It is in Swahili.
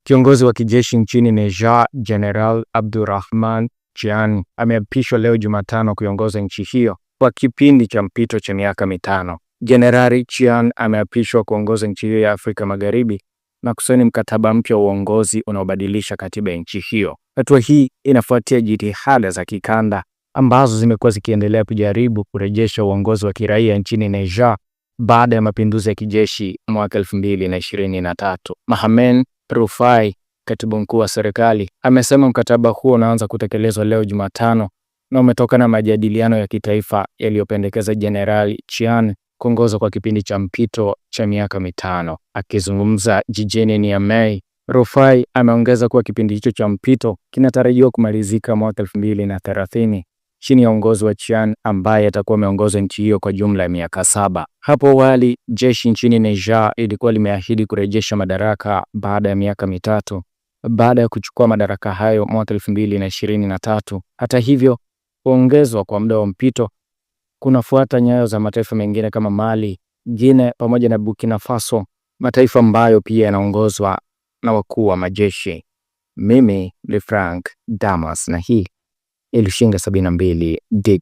Kiongozi wa kijeshi nchini Niger, General Abdurrahman Chiani, ameapishwa leo Jumatano kuiongoza nchi hiyo kwa kipindi cha mpito cha miaka mitano. Jenerali Chiani ameapishwa kuongoza nchi hiyo ya Afrika Magharibi na kusaini mkataba mpya wa uongozi unaobadilisha katiba ya nchi hiyo. Hatua hii inafuatia jitihada za kikanda ambazo zimekuwa zikiendelea kujaribu kurejesha uongozi wa kiraia nchini Niger baada ya mapinduzi ya kijeshi mwaka 2023. Mohamed Rufai, katibu mkuu wa serikali, amesema mkataba huo unaanza kutekelezwa leo Jumatano na umetokana na majadiliano ya kitaifa yaliyopendekeza Jenerali Chiani kuongoza kwa kipindi cha mpito cha miaka mitano. Akizungumza jijini Niamey, Rufai ameongeza kuwa kipindi hicho cha mpito kinatarajiwa kumalizika mwaka 2030 chini ya uongozi wa Chiani ambaye atakuwa ameongoza nchi hiyo kwa jumla ya miaka 7. Hapo awali, jeshi nchini Niger ilikuwa limeahidi kurejesha madaraka baada ya miaka mitatu baada ya kuchukua madaraka hayo mwaka 2023. Hata hivyo, kuongezwa kwa muda wa mpito kunafuata nyayo za mataifa mengine kama Mali, Guinea pamoja na Burkina Faso, mataifa ambayo pia yanaongozwa na wakuu wa majeshi. Mimi ni Frank Damas na hii Ilushinga 72 Dick.